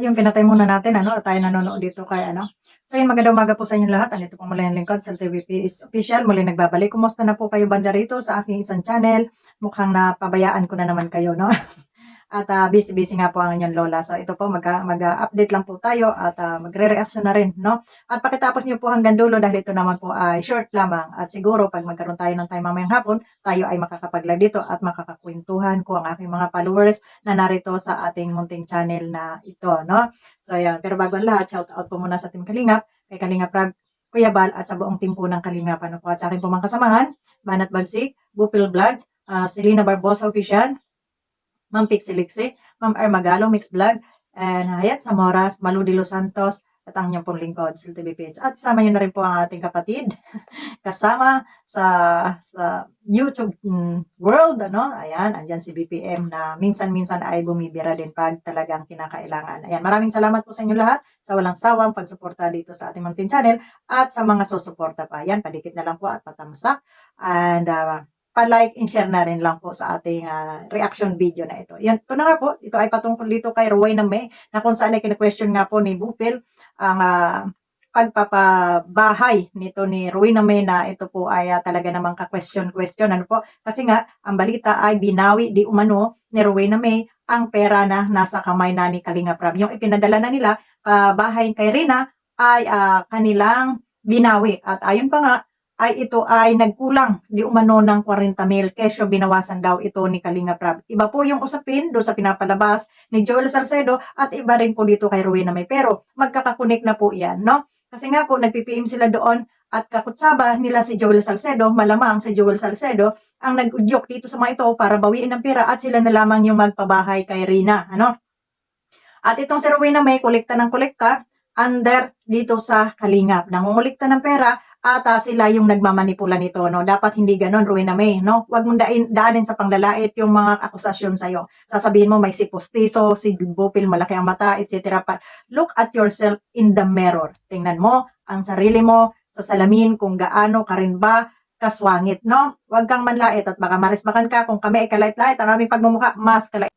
Yung pinatay muna natin, tayo nanonood dito kay So yun, magandang umaga po sa inyo lahat. Andito po muli ang lingkod, Sel TVP is official. Muli nagbabalik. Kumusta na po kayo banda rito sa aking isang channel? Mukhang napabayaan ko na naman kayo, no? At busy-busy nga po ang inyong lola. So ito po, mag-update lang po tayo at magre-reaction na rin, no? At pakitapos nyo po hanggang dulo dahil ito naman po ay short lamang. At siguro pag magkaroon tayo ng time mamayang hapon, tayo ay makakapag-live dito at makakakwentuhan ko ang aking mga followers na narito sa ating munting channel na ito, no? So yan, pero bago ang lahat, shout out po muna sa Team Kalingap, kay Kalingap Rag, Kuya Bal at sa buong team po ng Kalingap. Ano po at sa akin po mga kasamahan, Banat Bagsik, Bupil Vlogs, Selena Barbosa Official, Ma'am Pixie Lixie, Ma'am Armagalo Mix Vlog, and Hayat Zamoras, Malu de Los Santos, at ang inyong pong lingkod, Sil TVPH. At sama nyo na rin po ang ating kapatid, kasama sa YouTube world, Ayan, andyan si BPM na minsan-minsan ay bumibira din pag talagang kinakailangan. Ayan, maraming salamat po sa inyo lahat sa walang sawang pagsuporta dito sa ating munting channel at sa mga susuporta pa. Ayan, padikit na lang po at patamsak. And pa-like and share na rin lang po sa ating reaction video na ito. Yan, ito na nga po, ito ay patungkol dito kay Rowena May, na kung saan ay kina-question nga po ni Bupil ang pagpapabahay nito ni Rowena May na ito po ay talaga namang ka-question. Ano po? Kasi nga, ang balita ay binawi di umano ni Rowena May ang pera na nasa kamay na ni Kalinga Prab. Yung ipinadala na nila bahay kay Rina ay kanilang binawi. At ayon pa nga, ay ito ay nagkulang di umano ng 40,000 kesyo binawasan daw ito ni Kalinga Prab. Iba po yung usapin doon sa pinapalabas ni Joel Salcedo at iba rin po dito kay Rowena May. Pero magkakakunik na po yan, no? Kasi nga po nag-PPM sila doon at kakutsaba nila si Joel Salcedo, malamang si Joel Salcedo ang nag-udyok dito sa mga ito para bawiin ng pera at sila na lamang yung magpabahay kay Rina, ano? At itong si Rowena May, kolekta ng kolekta under dito sa Kalingap. Nangungulikta ng pera at sila yung nagmamanipula nito, no? Dapat hindi ganon, Rowena May, no? Huwag mong daanin sa panglalait yung mga akusasyon sa'yo. Sasabihin mo may si postiso, si Bupil, malaki ang mata, etc. Look at yourself in the mirror. Tingnan mo ang sarili mo sa salamin kung gaano ka rin ba kaswangit, no? Huwag kang manlait at baka marismakan ka kung kami ay kalait-lait, ang aming pagmumukha, mas kalait.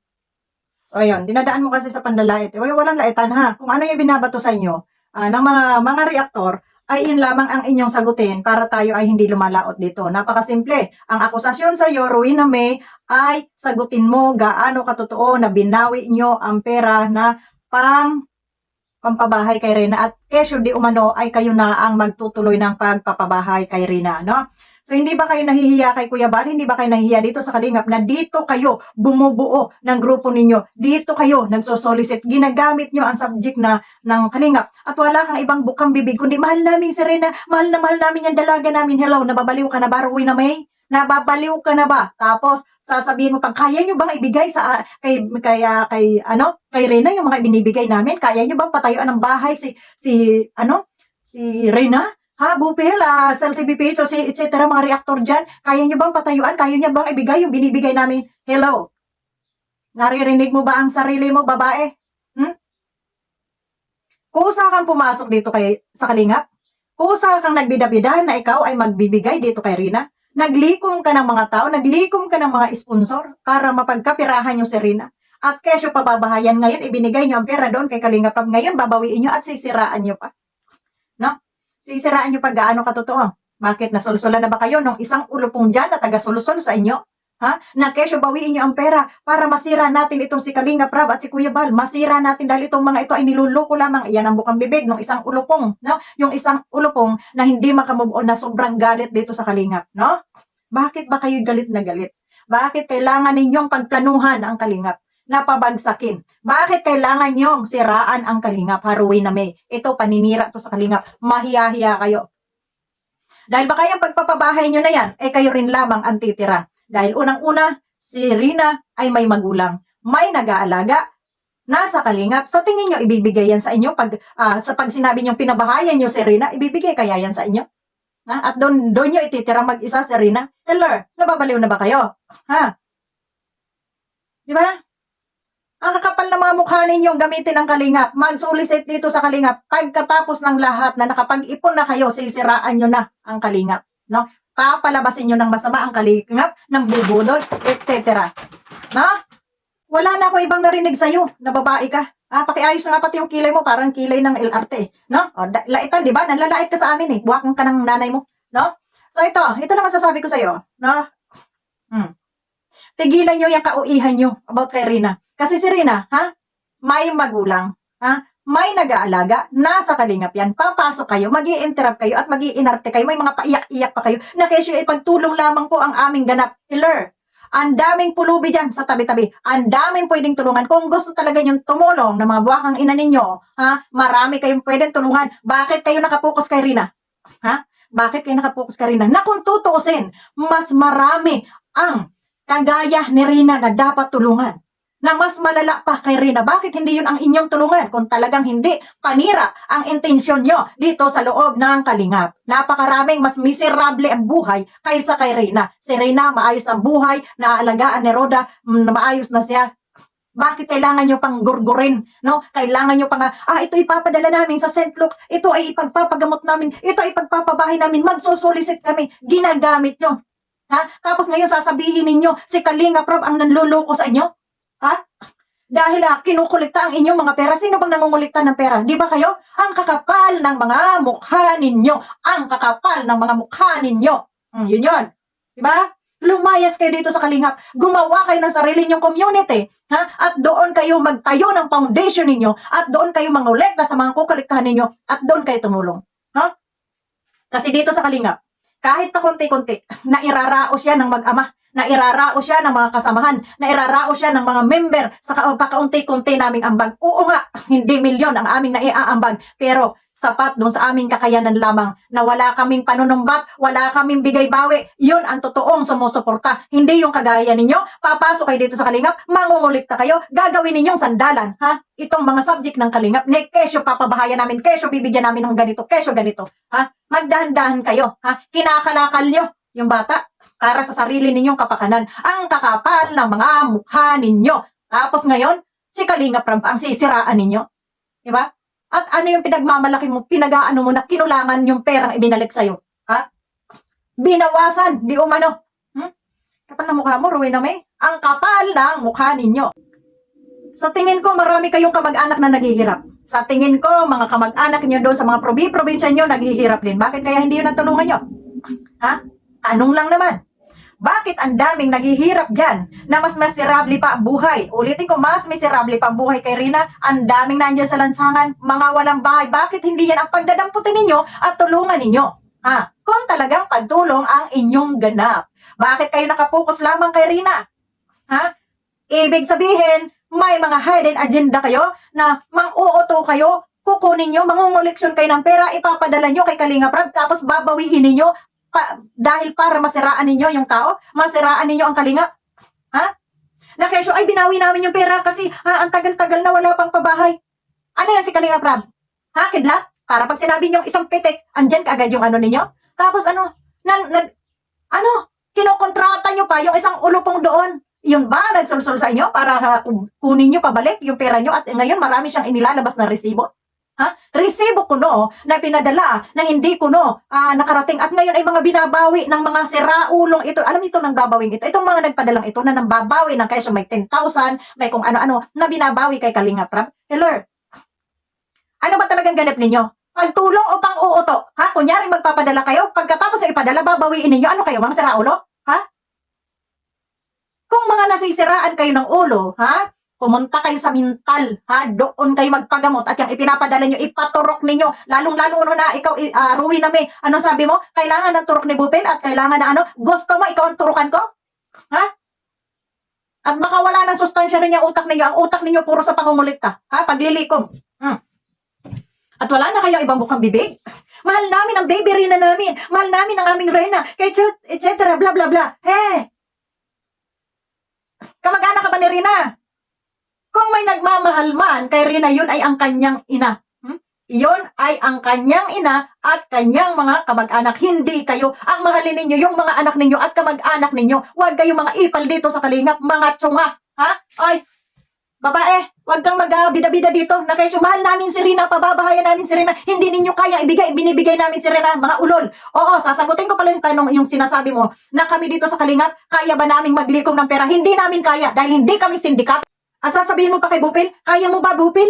So, ayun, dinadaan mo kasi sa pandalait. Walang laitan ha. Kung ano yung binabato sa inyo ng mga reaktor, ay yun lamang ang inyong sagutin para tayo ay hindi lumalaot dito. Napakasimple. Ang akusasyon sa iyo, Rowena May, ay sagutin mo gaano katotoo na binawi nyo ang pera na pampabahay kay Rina at kesyo di umano ay kayo na ang magtutuloy ng pagpapabahay kay Rina, no? So, hindi ba kayo nahihiya kay Kuya Bal? Hindi ba kayo nahihiya dito sa Kalingap na dito kayo bumubuo ng grupo ninyo? Dito kayo nagsosolicit. Ginagamit nyo ang subject ng Kalingap. At wala kang ibang bukang bibig, kundi mahal namin si Rina, mahal na mahal namin yung dalaga namin. Hello, nababaliw ka na ba, Rowena May? Nababaliw ka na ba? Tapos, sasabihin mo pang, kaya nyo bang ibigay sa kay Rina yung mga binibigay namin? Kaya nyo bang patayuan ng bahay si Rina? Ha, Bupil, Sel TVPH, etc. mga reaktor dyan, kaya nyo bang patayuan? Kaya nyo bang ibigay yung binibigay namin? Hello? Naririnig mo ba ang sarili mo, babae? Kusa kang pumasok dito sa Kalingap? Kusa kang nagbida-bidahan na ikaw ay magbibigay dito kay Rina? Naglikom ka ng mga tao, naglikom ka ng mga sponsor para mapagkapirahan nyo si Rina. At kesyo pababahayan ngayon, ibinigay nyo ang pera doon kay Kalingap. Ngayon, babawiin nyo at sisiraan nyo pa. No? Sisiraan nyo pa gaano katotoo. Bakit? Nasulsulan na ba kayo nung isang ulupong dyan na taga-solusol sa inyo? Ha? Na kesyo bawiin nyo ang pera para masira natin itong si Kalinga Prab at si Kuya Bal. Masira natin dahil itong mga ito ay niluloko lamang. Iyan ang bukang bibig ng isang ulupong. No? Yung isang ulupong na hindi makamove on na sobrang galit dito sa Kalingap. No? Bakit ba kayo galit na galit? Bakit kailangan ninyong pagplanuhan ang Kalingap? Napabagsakin. Bakit kailangan nyong siraan ang Kalingap? Haruin na May. Ito, paninira to sa Kalingap. Mahiya-hiya kayo. Dahil baka yung pagpapabahay nyo na yan, kayo rin lamang ang titira. Dahil unang-una, si Rina ay may magulang. May nag-aalaga. Nasa Kalingap. Sa tingin nyo, ibibigay yan sa inyo? Sa pag sinabi nyo pinabahayan nyo si Rina, ibibigay kaya yan sa inyo? At doon nyo ititira mag-isa si Rina? Hello, nababaliw na ba kayo? Ha? Di ba? Ang kakapal na mga mukha ninyong gamitin ang Kalingap. Mag-solicit dito sa Kalingap. Pagkatapos ng lahat na nakapag-ipon na kayo, sisiraan nyo na ang Kalingap. No? Papalabasin nyo ng masama ang Kalingap, ng bubudol, etc. No? Wala na ako ibang narinig sa'yo na babae ka. Pakiayos nga pati yung kilay mo, parang kilay ng LRT, no? O, laitan, di ba? Nanlalait ka sa amin, eh. Buwakang ka ng nanay mo, no? So, ito na masasabi ko sa'yo, no? Hmm. Tigilan nyo yung kauihan nyo about kay Rina. Kasi si Rina, may magulang, may nag-aalaga, nasa kalingap yan, papasok kayo, mag-i-interrupt kayo at mag-i-inarte kayo, may mga paiyak-iyak pa kayo, na kesyo ipagtulong lamang po ang aming ganap. Hiller, ang daming pulubi dyan sa tabi-tabi, ang daming pwedeng tulungan. Kung gusto talaga yung tumulong ng mga buwakang ina ninyo, marami kayong pwedeng tulungan. Bakit kayo nakapokus kay Rina? Bakit kayo nakapokus kay Rina? Na kung tutuusin, mas marami ang kagaya ni Rina na dapat tulungan, na mas malala pa kay Rina. Bakit hindi yun ang inyong tulungan? Kung talagang hindi, panira ang intensyon nyo dito sa loob ng kalingap. Napakaraming mas miserable ang buhay kaysa kay Rina. Si Rina, maayos ang buhay, naaalagaan ni Roda, maayos na siya. Bakit kailangan nyo pang gurgurin? No? Kailangan nyo pang, ito ipapadala namin sa St. Luke's, ito ay ipagpapagamot namin, ito ay ipagpapabahay namin, magsusulisit kami, ginagamit nyo. Tapos ngayon sasabihin ninyo, si Kalinga Prab ang nanluloko sa inyo? Dahil kinukulikta ang inyong mga pera. Sino bang nangungulikta ng pera? Di ba kayo? Ang kakapal ng mga mukha ninyo. Ang kakapal ng mga mukha ninyo. Yun yun. Di ba? Lumayas kayo dito sa Kalingap. Gumawa kayo ng sarili ninyong community. At doon kayo magtayo ng foundation ninyo. At doon kayo mangolekta sa mga kukuliktahan ninyo. At doon kayo tumulong. Kasi dito sa Kalingap, kahit pa konti-konti, nairaraos yan ng mag-ama, nairaraos siya ng mga kasamahan, nairaraos siya ng mga member sa kakaunti-kunti naming ambag. Oo nga, hindi milyon ang aming naiaambag, pero sapat dun sa aming kakayanan lamang na wala kaming panunumbat, wala kaming bigay-bawi. Yun ang totoong sumusuporta. Hindi yung kagaya ninyo, papasok kayo dito sa Kalingap, mangungulikta kayo, gagawin ninyong sandalan. Itong mga subject ng Kalingap, kesyo papabahayan namin, kesyo bibigyan namin ng ganito, kesyo ganito. Magdahan-dahan kayo. Kinakalakal nyo yung bata para sa sarili ninyong kapakanan. Ang kakapal ng mga mukha ninyo. Tapos ngayon, si Kalinga Prab ang sisiraan ninyo. Diba? At ano yung pinagmamalaki mo, pinag-aano mo na kinulangan yung perang ibinalik sa'yo? Binawasan, di umano. Kapal na mukha mo, Rowena May. Ang kapal ng mukha ninyo. Sa tingin ko, marami kayong kamag-anak na naghihirap. Sa tingin ko, mga kamag-anak niyo doon sa mga probinsya niyo naghihirap din. Bakit kaya hindi yun natulungan nyo? Tanong lang naman. Bakit ang daming naghihirap dyan na mas miserable pa ang buhay? Ulitin ko, mas miserable pa ang buhay kay Rina. Ang daming nandyan sa lansangan, mga walang bahay. Bakit hindi yan ang pagdadamputin ninyo at tulungan ninyo? Kung talagang pagtulong ang inyong ganap. Bakit kayo nakapokus lamang kay Rina? Ibig sabihin, may mga hidden agenda kayo na mang-uuto kayo, kukunin nyo, mangunguleksyon kayo ng pera, ipapadala nyo kay Kalinga Prab, tapos babawiin ninyo dahil para masiraan ninyo yung tao, masiraan ninyo ang Kalinga. Na kesyo, ay binawi namin yung pera kasi ang tagal-tagal na wala pang pabahay. Ano yan si Kalinga Prab? Kidlat? Para pag sinabi nyo isang pitik, andyan kaagad yung ano ninyo? Tapos kinokontrata nyo pa yung isang ulupong doon. Yun ba nagsulsul sa inyo para kunin nyo pabalik yung pera nyo at ngayon marami siyang inilalabas na resibo? Resibo kuno na pinadala na hindi kuno nakarating at ngayon ay mga binabawi ng mga siraulong ito. Alam ito nang babawing ito. Itong mga nagpadalang ito na nang babawi ng kesyo may 10,000, may kung ano-ano na binabawi kay Kalinga Prab. Lord, ano ba talagang ganap ninyo? Pagtulong o pang-uuto? Kunyari magpapadala kayo, pagkatapos ng ipadala, babawiin ninyo. Ano kayo, mga siraulo? Kung mga nasisiraan kayo ng ulo, pumunta kayo sa mental, doon kayo magpagamot at yung ipinapadala nyo, ipaturok ninyo, lalong-lalo na ikaw, Rowena May, ano sabi mo? Kailangan ng turok ni Bupil at kailangan na gusto mo ikaw ang turukan ko? At baka wala ng sustansya rin yung utak ninyo, ang utak ninyo puro sa pangungulikta, paglilikom. At wala na kayong ibang bukang bibig. Mahal namin ang baby Rina namin, mahal namin ang aming Rena, etc. bla bla bla. Kamag-anak ka ba ni Rina? Kung may nagmamahal man kay Rina, yun ay ang kanyang ina. Yun ay ang kanyang ina at kanyang mga kamag-anak. Hindi kayo. Ang mahalin ninyo, yung mga anak ninyo at kamag-anak ninyo. Huwag kayong mga ipal dito sa Kalingap, mga tsunga. Ay, babae, huwag kang mag-bida-bida dito. Na kayo, mahal namin si Rina, pababahayan namin si Rina. Hindi ninyo kaya ibigay, binibigay namin si Rina, mga ulol. Oo, sasagutin ko pala yung tanong, yung sinasabi mo, na kami dito sa Kalingap, kaya ba naming maglikom ng pera? Hindi namin kaya, dahil hindi kami sindikat. At sasabihin mo pa kay Bupil, kaya mo ba Bupil?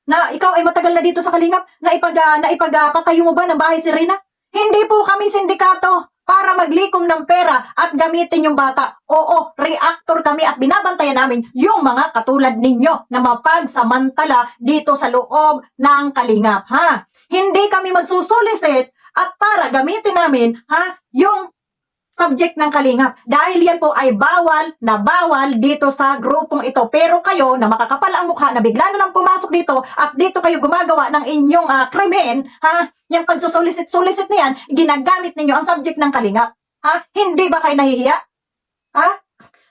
Na ikaw ay matagal na dito sa Kalingap, patayo mo ba ng bahay si Rina? Hindi po kami sindikato para maglikom ng pera at gamitin yung bata. Oo, reactor kami at binabantayan namin yung mga katulad ninyo na mapagsamantala dito sa loob ng Kalingap, ha? Hindi kami magsusulisit at para gamitin namin, ha, yung subject ng Kalingap. Dahil yan po ay bawal na bawal dito sa grupong ito. Pero kayo na makakapal ang mukha na bigla na lang pumasok dito at dito kayo gumagawa ng inyong krimen, ha? Yung pagsusulisit-sulisit na yan, ginagamit ninyo ang subject ng Kalingap. Ha? Hindi ba kayo nahihiya? Ha?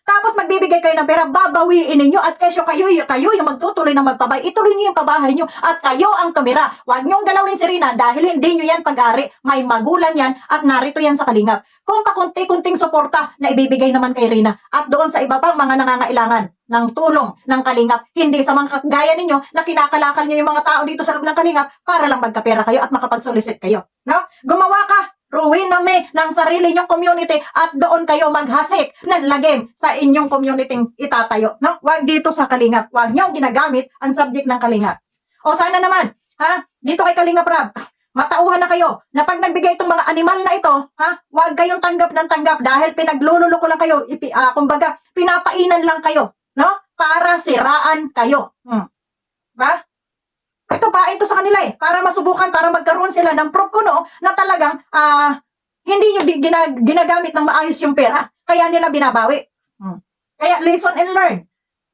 Tapos magbibigay kayo ng pera, babawiin ninyo at kesyo kayo yung magtutuloy ng magpabay. Ituloy niyo yung pabahay niyo at kayo ang tumira. Huwag niyong galawin si Rina dahil hindi niyo yan pag-ari. May magulang yan at narito yan sa Kalingap. Kung pakunti-kunting suporta na ibibigay naman kay Rina at doon sa iba pang mga nangangailangan ng tulong ng Kalingap. Hindi sa mga gaya ninyo na kinakalakal niyo yung mga tao dito sa loob ng Kalingap para lang magkapera kayo at makapag-solicit kayo. No? Gumawa ka! Ruin namin ng sarili nyong community at doon kayo maghasik ng lagim sa inyong community itatayo. No? Huwag dito sa Kalingap. Huwag nyo ginagamit ang subject ng Kalingap. O sana naman, ha? Dito kay Kalingap Rab, matauhan na kayo na pag nagbigay itong mga animal na ito, ha? Huwag kayong tanggap ng tanggap dahil pinaglululoko lang kayo. Kumbaga, pinapainan lang kayo, no? Para siraan kayo. Ba? Ito pa, ito sa kanila para masubukan, para magkaroon sila ng proof kuno na talagang hindi nyo ginagamit ng maayos yung pera. Kaya nila binabawi. Kaya lesson and learn.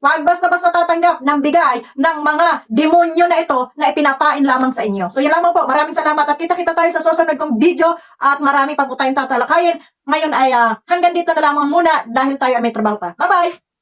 Huwag basta-basta tatanggap ng bigay ng mga demonyo na ito na ipinapain lamang sa inyo. So, yan lamang po. Maraming salamat at kita-kita tayo sa susunod kong video at marami pa po tayong tatalakayin. Ngayon ay hanggang dito na lamang muna dahil tayo ay may trabaho pa. Bye-bye!